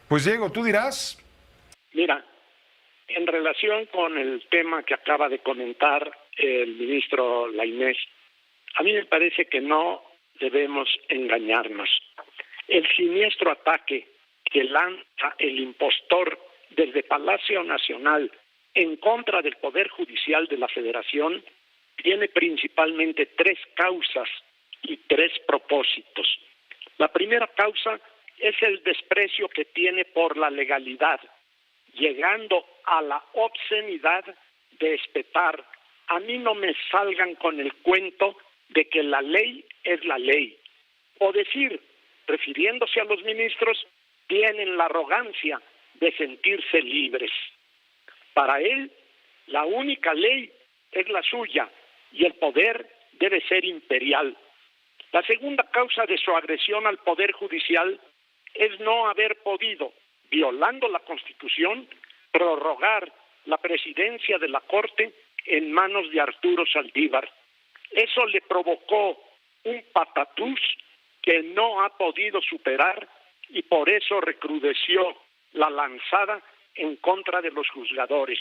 Pues Diego, tú dirás. Mira, en relación con el tema que acaba de comentar el ministro Lainez, a mí me parece que no debemos engañarnos. El siniestro ataque que lanza el impostor desde Palacio Nacional en contra del Poder Judicial de la Federación tiene principalmente tres causas y tres propósitos. La primera causa es el desprecio que tiene por la legalidad, llegando a la obscenidad de espetar: a mí no me salgan con el cuento de que la ley es la ley. O decir, refiriéndose a los ministros, tienen la arrogancia de sentirse libres. Para él, la única ley es la suya y el poder debe ser imperial. La segunda causa de su agresión al Poder Judicial es no haber podido, violando la Constitución, prorrogar la presidencia de la Corte en manos de Arturo Saldívar. Eso le provocó un patatús que no ha podido superar y por eso recrudeció la lanzada en contra de los juzgadores.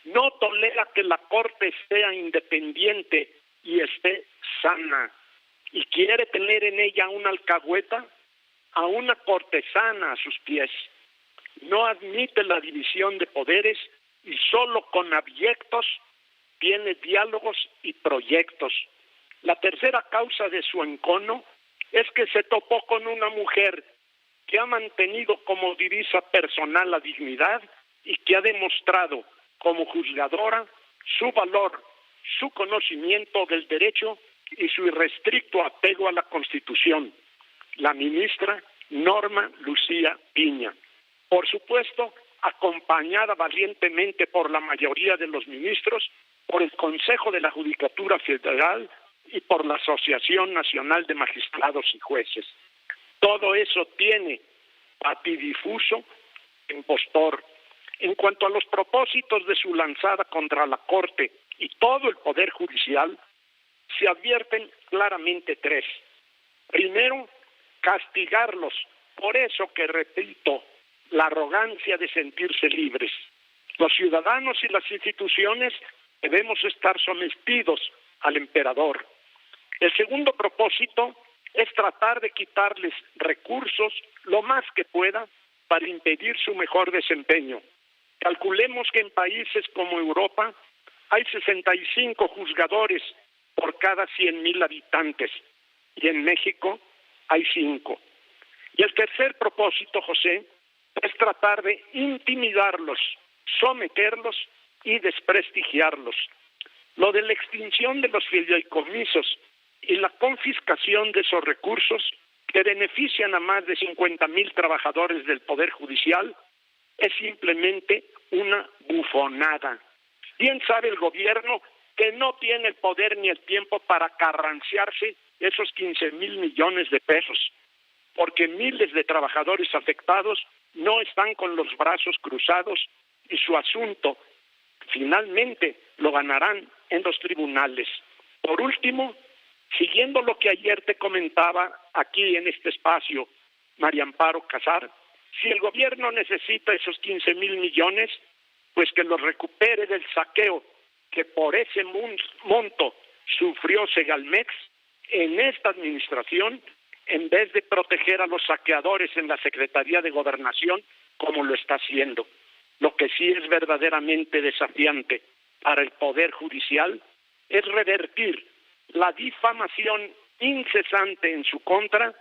No tolera que la Corte sea independiente y esté sana, y quiere tener en ella una alcahueta, a una cortesana a sus pies. No admite la división de poderes y solo con abyectos tiene diálogos y proyectos. La tercera causa de su encono es que se topó con una mujer que ha mantenido como divisa personal la dignidad y que ha demostrado como juzgadora su valor, su conocimiento del derecho y su irrestricto apego a la Constitución, la ministra Norma Lucía Piña. Por supuesto, acompañada valientemente por la mayoría de los ministros, por el Consejo de la Judicatura Federal y por la Asociación Nacional de Magistrados y Jueces. Todo eso tiene patidifuso, impostor. En cuanto a los propósitos de su lanzada contra la Corte y todo el Poder Judicial, se advierten claramente tres. Primero, castigarlos por eso que, repito, la arrogancia de sentirse libres. Los ciudadanos y las instituciones debemos estar sometidos al emperador. El segundo propósito es tratar de quitarles recursos lo más que pueda para impedir su mejor desempeño. Calculemos que en países como Europa hay 65 juzgadores por cada 100,000 habitantes y en México hay 5. Y el tercer propósito, José, es tratar de intimidarlos, someterlos y desprestigiarlos. Lo de la extinción de los fideicomisos y la confiscación de esos recursos que benefician a más de 50,000 trabajadores del Poder Judicial es simplemente una bufonada. Bien sabe el gobierno que no tiene el poder ni el tiempo para carranciarse esos 15,000 millones de pesos, porque miles de trabajadores afectados no están con los brazos cruzados y su asunto finalmente lo ganarán en los tribunales. Por último, siguiendo lo que ayer te comentaba aquí en este espacio, María Amparo Casar, si el gobierno necesita esos 15,000 millones, pues que los recupere del saqueo que por ese monto sufrió Segalmex en esta administración, en vez de proteger a los saqueadores en la Secretaría de Gobernación, como lo está haciendo. Lo que sí es verdaderamente desafiante para el Poder Judicial es revertir la difamación incesante en su contra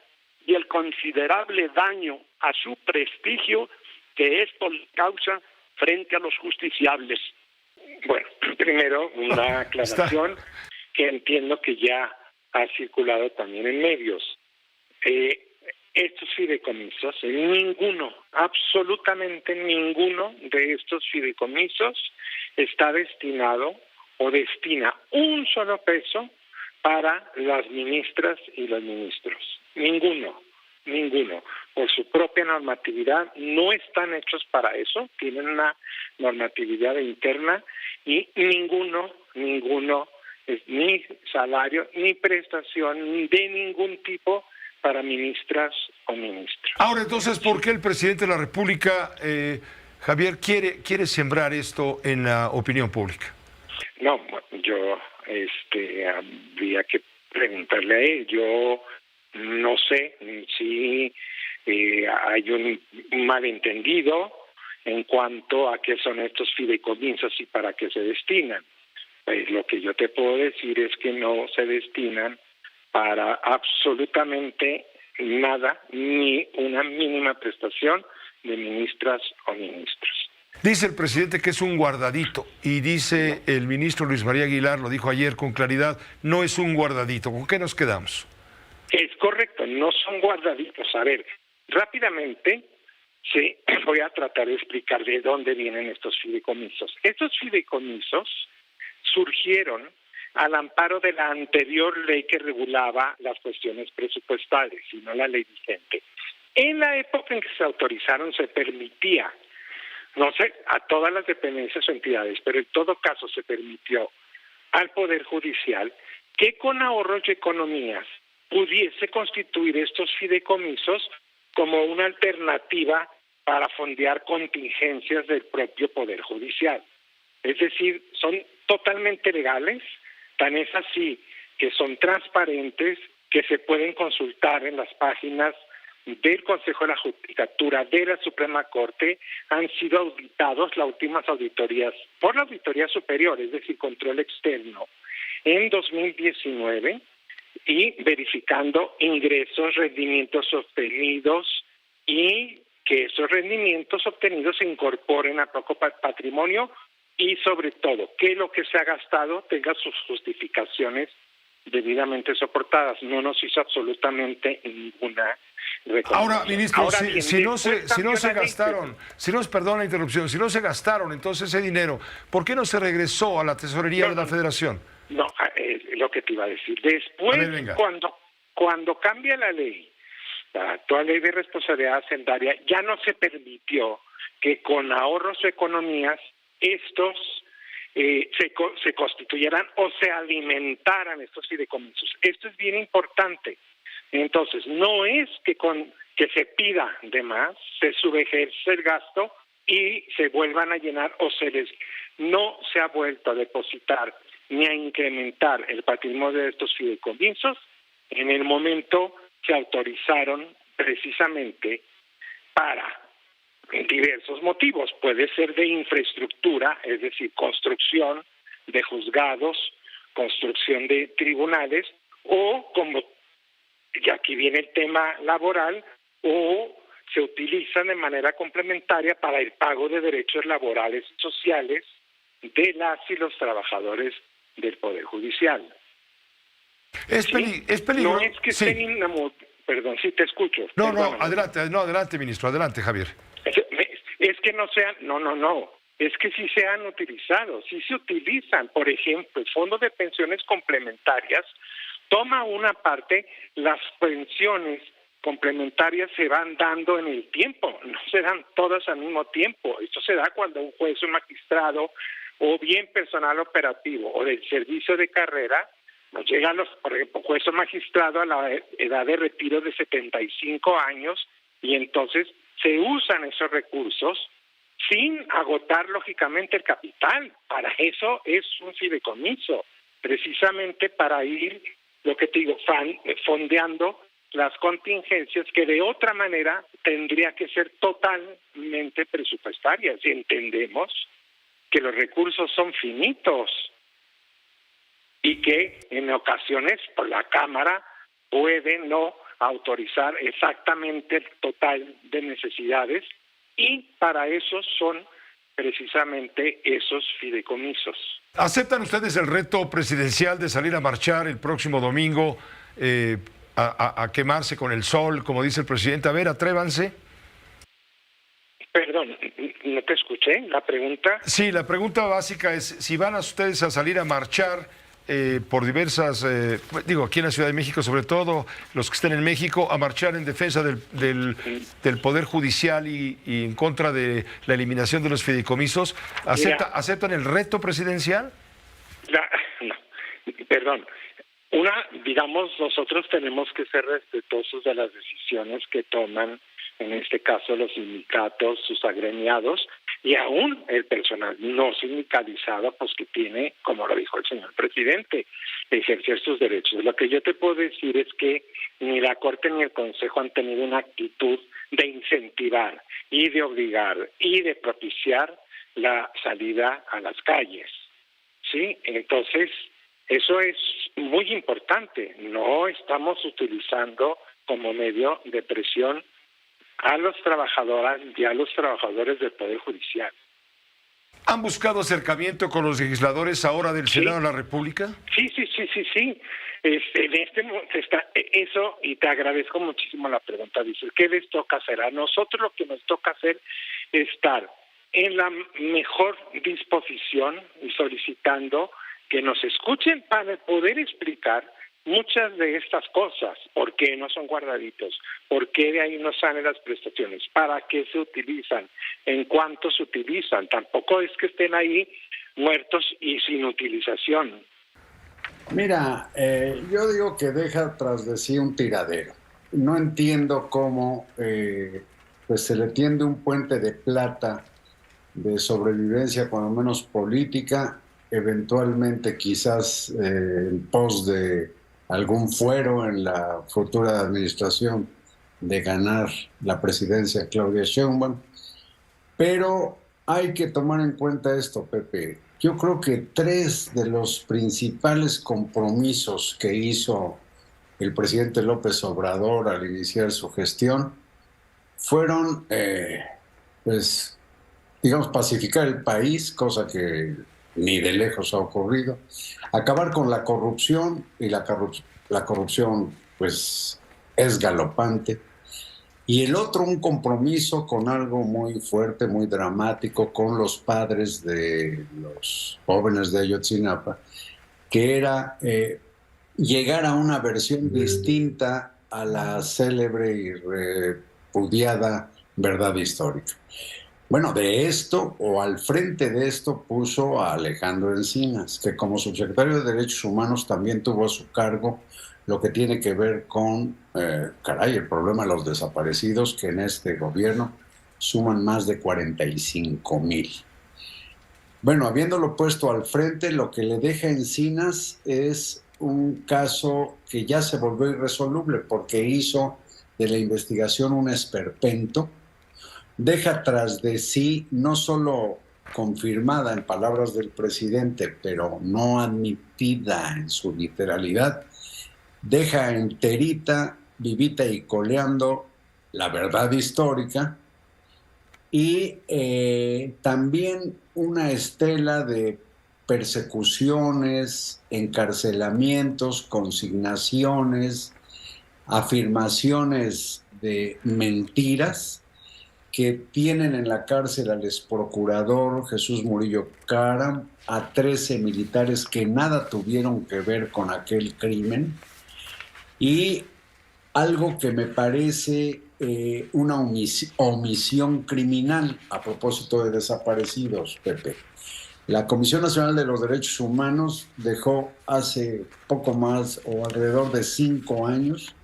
y el considerable daño a su prestigio que esto le causa frente a los justiciables. Bueno, primero una aclaración que entiendo que ya ha circulado también en medios. Estos fideicomisos, ninguno, absolutamente ninguno de estos fideicomisos está destinado o destina un solo peso para las ministras y los ministros. Ninguno. Por su propia normatividad no están hechos para eso, tienen una normatividad interna y ninguno, ni salario, ni prestación de ningún tipo para ministras o ministros. Ahora, entonces, ¿por qué el presidente de la República, Javier, quiere sembrar esto en la opinión pública? No, yo habría que preguntarle a él. Yo no sé si hay un malentendido en cuanto a qué son estos fideicomisos y para qué se destinan. Pues lo que yo te puedo decir es que no se destinan para absolutamente nada, ni una mínima prestación de ministras o ministros. Dice el presidente que es un guardadito y dice el ministro Luis María Aguilar, lo dijo ayer con claridad, no es un guardadito. ¿Con qué nos quedamos? Es correcto, no son guardaditos. A ver, rápidamente voy a tratar de explicar de dónde vienen estos fideicomisos. Estos fideicomisos surgieron al amparo de la anterior ley que regulaba las cuestiones presupuestales, y no la ley vigente. En la época en que se autorizaron se permitía, no sé, a todas las dependencias o entidades, pero en todo caso se permitió al Poder Judicial que con ahorros y economías pudiese constituir estos fideicomisos como una alternativa para fondear contingencias del propio Poder Judicial. Es decir, son totalmente legales, tan es así que son transparentes, que se pueden consultar en las páginas del Consejo de la Judicatura, de la Suprema Corte, han sido auditados las últimas auditorías por la Auditoría Superior, es decir, control externo, en 2019, y verificando ingresos, rendimientos obtenidos y que esos rendimientos obtenidos se incorporen a propio patrimonio y sobre todo que lo que se ha gastado tenga sus justificaciones debidamente soportadas. No nos hizo absolutamente ninguna recomendación. Ahora, ministro, si no se gastaron, perdón la interrupción, si no se gastaron entonces ese dinero, ¿por qué no se regresó a la tesorería de la Federación? No, es lo que te iba a decir. Después, cuando cambia la ley, la actual ley de responsabilidad hacendaria, ya no se permitió que con ahorros o economías estos se constituyeran o se alimentaran estos fideicomisos. Esto es bien importante. Entonces, no es que se pida de más, se subejerce el gasto y se vuelvan a llenar no se ha vuelto a depositar ni a incrementar el patrimonio de estos fideicomisos en el momento se autorizaron precisamente para diversos motivos. Puede ser de infraestructura, es decir, construcción de juzgados, construcción de tribunales, o como, y aquí viene el tema laboral, o se utilizan de manera complementaria para el pago de derechos laborales y sociales de las y los trabajadores del Poder Judicial. Es peligroso. No es que estén perdón, sí te escucho. No, adelante, ministro, adelante, Javier. Es que no sean, no. Es que sí se han utilizado, sí se utilizan. Por ejemplo, el Fondo de Pensiones Complementarias toma una parte, las pensiones complementarias se van dando en el tiempo, no se dan todas al mismo tiempo. Esto se da cuando un juez, un magistrado o bien personal operativo o del servicio de carrera nos llegan por ejemplo, juez o magistrado a la edad de retiro de 75 años y entonces se usan esos recursos sin agotar lógicamente el capital. Para eso es un fideicomiso, precisamente para ir, lo que te digo, fondeando las contingencias que de otra manera tendría que ser totalmente presupuestarias. Y entendemos que los recursos son finitos y que en ocasiones por la Cámara puede no autorizar exactamente el total de necesidades y para eso son precisamente esos fideicomisos. ¿Aceptan ustedes el reto presidencial de salir a marchar el próximo domingo a quemarse con el sol, como dice el presidente? A ver, atrévanse. Perdón, no te escuché la pregunta. Sí, la pregunta básica es si van a ustedes a salir a marchar por diversas, aquí en la Ciudad de México, sobre todo los que estén en México, a marchar en defensa del Poder Judicial y en contra de la eliminación de los fideicomisos. ¿Aceptan el reto presidencial? Perdón. digamos, nosotros tenemos que ser respetuosos de las decisiones que toman, en este caso los sindicatos, sus agremiados, y aún el personal no sindicalizado, pues que tiene, como lo dijo el señor presidente, ejercer sus derechos. Lo que yo te puedo decir es que ni la Corte ni el Consejo han tenido una actitud de incentivar y de obligar y de propiciar la salida a las calles, ¿sí? Entonces, eso es muy importante. No estamos utilizando como medio de presión a los trabajadoras y a los trabajadores del Poder Judicial. ¿Han buscado acercamiento con los legisladores ahora del Senado de la República? Sí. En este momento está eso, y te agradezco muchísimo la pregunta. Dice, ¿qué les toca hacer? A nosotros lo que nos toca hacer es estar en la mejor disposición y solicitando que nos escuchen para poder explicar muchas de estas cosas, por qué no son guardaditos, por qué de ahí no salen las prestaciones, para qué se utilizan, en cuánto se utilizan. Tampoco es que estén ahí muertos y sin utilización. Mira, yo digo que deja tras de sí un tiradero. No entiendo cómo pues se le tiende un puente de plata de sobrevivencia, cuando menos política, eventualmente quizás en pos de algún fuero en la futura administración de ganar la presidencia Claudia Sheinbaum. Pero hay que tomar en cuenta esto, Pepe. Yo creo que 3 de los principales compromisos que hizo el presidente López Obrador al iniciar su gestión fueron, pues, digamos, pacificar el país, cosa que ni de lejos ha ocurrido, acabar con la corrupción, y la corrupción, pues, es galopante. Y el otro, un compromiso con algo muy fuerte, muy dramático, con los padres de los jóvenes de Ayotzinapa, que era llegar a una versión distinta a la célebre y repudiada verdad histórica. Bueno, de esto, o al frente de esto, puso a Alejandro Encinas, que como subsecretario de Derechos Humanos también tuvo a su cargo lo que tiene que ver con, el problema de los desaparecidos, que en este gobierno suman más de 45,000. Bueno, habiéndolo puesto al frente, lo que le deja Encinas es un caso que ya se volvió irresoluble, porque hizo de la investigación un esperpento. Deja tras de sí, no solo confirmada en palabras del presidente, pero no admitida en su literalidad, deja enterita, vivita y coleando la verdad histórica, y también una estela de persecuciones, encarcelamientos, consignaciones, afirmaciones de mentiras que tienen en la cárcel al exprocurador Jesús Murillo Caram, a 13 militares que nada tuvieron que ver con aquel crimen, y algo que me parece una omisión criminal a propósito de desaparecidos, Pepe. La Comisión Nacional de los Derechos Humanos dejó hace poco más o alrededor de 5 años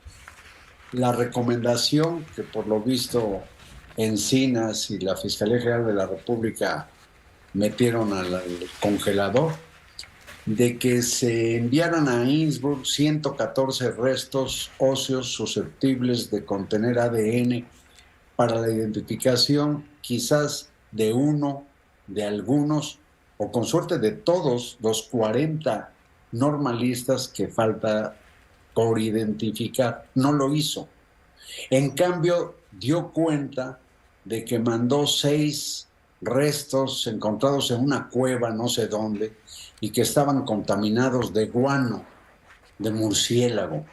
la recomendación que, por lo visto, Encinas y la Fiscalía General de la República metieron al congelador, de que se enviaran a Innsbruck 114 restos óseos susceptibles de contener ADN para la identificación quizás de uno, de algunos, o con suerte de todos los 40 normalistas que falta por identificar. No lo hizo. En cambio, dio cuenta de que mandó 6 restos encontrados en una cueva, no sé dónde, y que estaban contaminados de guano, de murciélago.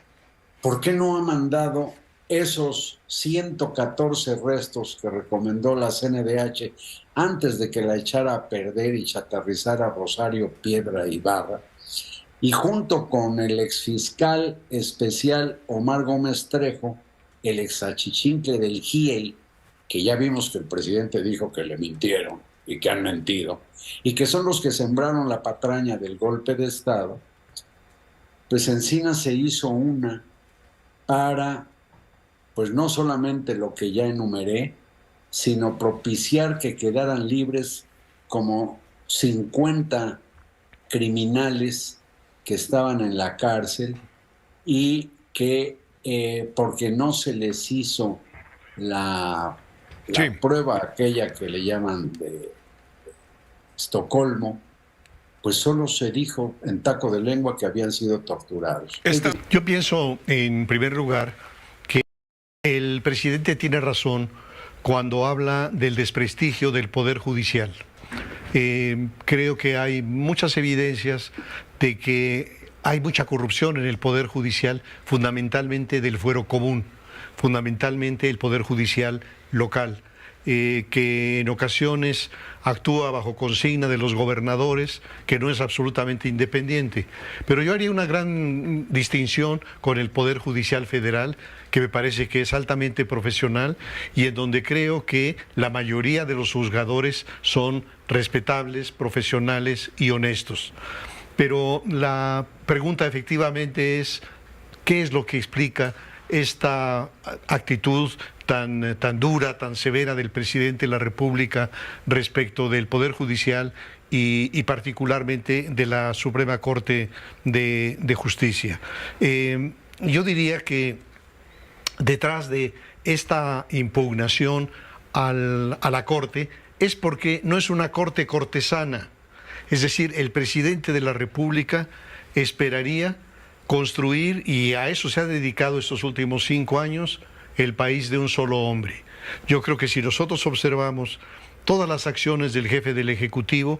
¿Por qué no ha mandado esos 114 restos que recomendó la CNDH antes de que la echara a perder y chatarrizara Rosario Piedra Ibarra? Y junto con el exfiscal especial Omar Gómez Trejo, el exachichincle del GIEI, que ya vimos que el presidente dijo que le mintieron y que han mentido, y que son los que sembraron la patraña del golpe de Estado, pues Encinas se hizo una para, pues no solamente lo que ya enumeré, sino propiciar que quedaran libres como 50 criminales que estaban en la cárcel y que porque no se les hizo la Sí. prueba aquella que le llaman de Estocolmo, pues solo se dijo en taco de lengua que habían sido torturados. Yo pienso, en primer lugar, que el presidente tiene razón cuando habla del desprestigio del Poder Judicial. Creo que hay muchas evidencias de que hay mucha corrupción en el Poder Judicial, fundamentalmente del fuero común, fundamentalmente el Poder Judicial local, que en ocasiones actúa bajo consigna de los gobernadores, que no es absolutamente independiente. Pero yo haría una gran distinción con el Poder Judicial Federal, que me parece que es altamente profesional y en donde creo que la mayoría de los juzgadores son respetables, profesionales y honestos. Pero la pregunta efectivamente es, ¿qué es lo que explica esta actitud tan dura, tan severa del presidente de la República respecto del Poder Judicial y particularmente de la Suprema Corte de Justicia? Yo diría que detrás de esta impugnación a la Corte es porque no es una Corte cortesana. Es decir, el presidente de la República esperaría construir, y a eso se ha dedicado estos últimos 5 años, el país de un solo hombre. Yo creo que si nosotros observamos todas las acciones del jefe del Ejecutivo,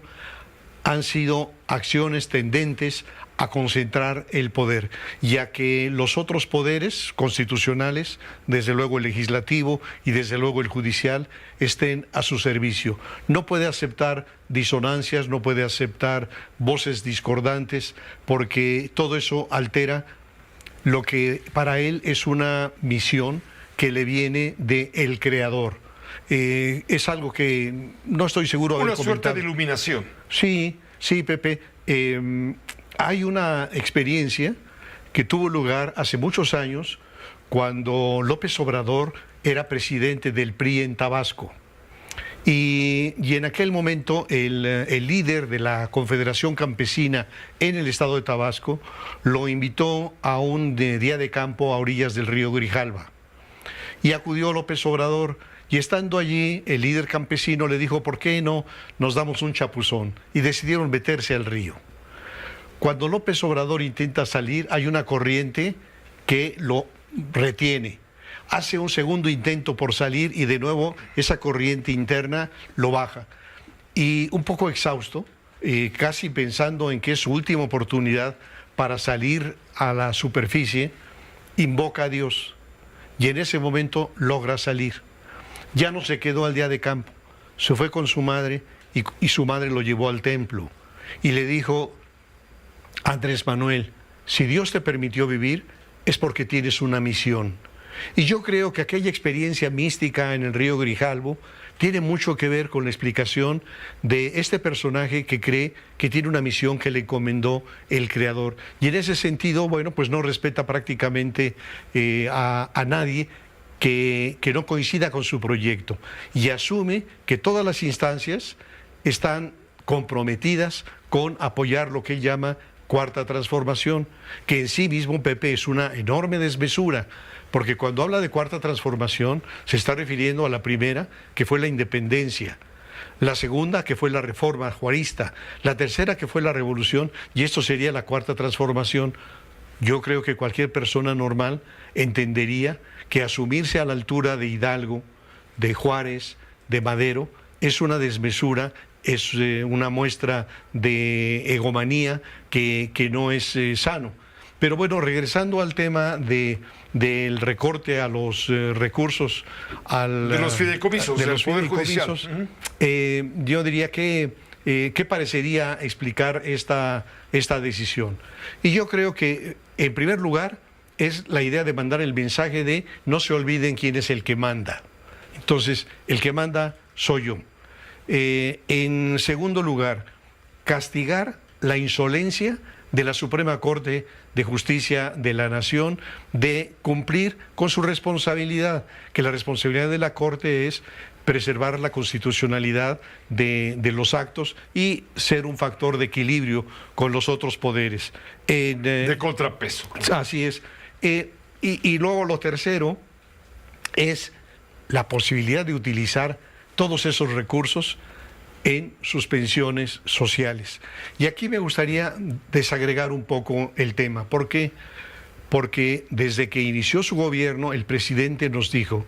han sido acciones tendentes a concentrar el poder, ya que los otros poderes constitucionales, desde luego el legislativo y desde luego el judicial, estén a su servicio. No puede aceptar disonancias, no puede aceptar voces discordantes, porque todo eso altera lo que para él es una misión que le viene del Creador. Es algo que no estoy seguro de haber comentado. Una suerte de iluminación. Sí, Pepe. Hay una experiencia que tuvo lugar hace muchos años cuando López Obrador era presidente del PRI en Tabasco. Y en aquel momento el líder de la Confederación Campesina en el estado de Tabasco lo invitó a un día de campo a orillas del río Grijalva. Y acudió López Obrador. Y estando allí, el líder campesino le dijo, ¿por qué no nos damos un chapuzón? Y decidieron meterse al río. Cuando López Obrador intenta salir, hay una corriente que lo retiene. Hace un segundo intento por salir y de nuevo esa corriente interna lo baja. Y un poco exhausto, casi pensando en que es su última oportunidad para salir a la superficie, invoca a Dios. Y en ese momento logra salir. Ya no se quedó al día de campo, se fue con su madre y su madre lo llevó al templo y le dijo, Andrés Manuel, si Dios te permitió vivir es porque tienes una misión. Y yo creo que aquella experiencia mística en el río Grijalvo tiene mucho que ver con la explicación de este personaje que cree que tiene una misión que le encomendó el Creador. Y en ese sentido, bueno, pues no respeta prácticamente a nadie que no coincida con su proyecto y asume que todas las instancias están comprometidas con apoyar lo que él llama Cuarta Transformación, que en sí mismo, Pepe, es una enorme desmesura, porque cuando habla de Cuarta Transformación se está refiriendo a la primera, que fue la independencia, la segunda, que fue la reforma juarista, la tercera, que fue la revolución, y esto sería la Cuarta Transformación. Yo creo que cualquier persona normal entendería que asumirse a la altura de Hidalgo, de Juárez, de Madero, es una desmesura, es una muestra de egomanía que no es sano. Pero bueno, regresando al tema del recorte a los recursos de los fideicomisos, del Poder Judicial. Yo diría que ¿qué parecería explicar esta decisión? Y yo creo que, en primer lugar, es la idea de mandar el mensaje de no se olviden quién es el que manda. Entonces, el que manda soy yo. En segundo lugar, castigar la insolencia de la Suprema Corte de Justicia de la Nación de cumplir con su responsabilidad, que la responsabilidad de la Corte es preservar la constitucionalidad de los actos y ser un factor de equilibrio con los otros poderes. De contrapeso. Así es. Y luego lo tercero es la posibilidad de utilizar todos esos recursos en sus pensiones sociales. Y aquí me gustaría desagregar un poco el tema. ¿Por qué? Porque desde que inició su gobierno, el presidente nos dijo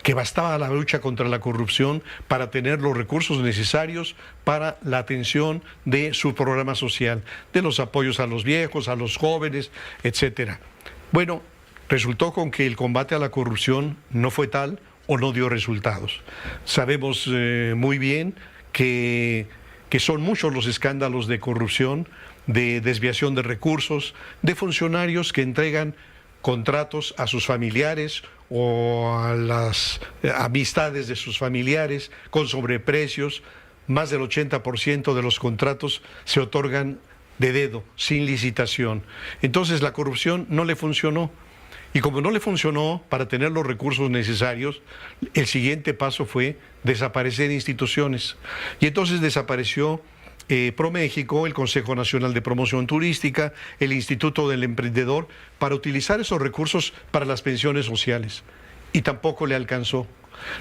que bastaba la lucha contra la corrupción para tener los recursos necesarios para la atención de su programa social, de los apoyos a los viejos, a los jóvenes, etcétera. Bueno, resultó con que el combate a la corrupción no fue tal o no dio resultados. Sabemos muy bien que son muchos los escándalos de corrupción, de desviación de recursos, de funcionarios que entregan contratos a sus familiares o a las amistades de sus familiares con sobreprecios. Más del 80% de los contratos se otorgan de dedo, sin licitación. Entonces la corrupción no le funcionó. Y como no le funcionó para tener los recursos necesarios, el siguiente paso fue desaparecer instituciones. Y entonces desapareció ProMéxico, el Consejo Nacional de Promoción Turística, el Instituto del Emprendedor, para utilizar esos recursos para las pensiones sociales. Y tampoco le alcanzó.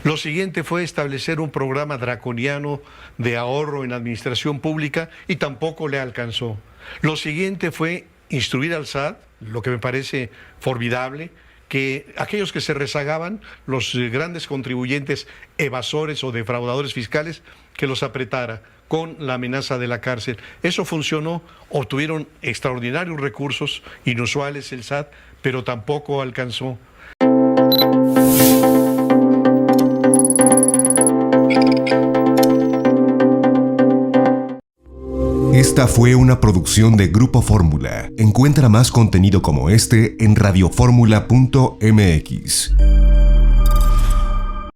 Lo siguiente fue establecer un programa draconiano de ahorro en administración pública y tampoco le alcanzó. Lo siguiente fue instruir al SAT, lo que me parece formidable, que aquellos que se rezagaban, los grandes contribuyentes evasores o defraudadores fiscales, que los apretara con la amenaza de la cárcel. Eso funcionó, obtuvieron extraordinarios recursos, inusuales el SAT, pero tampoco alcanzó. Esta fue una producción de Grupo Fórmula. Encuentra más contenido como este en radioformula.mx.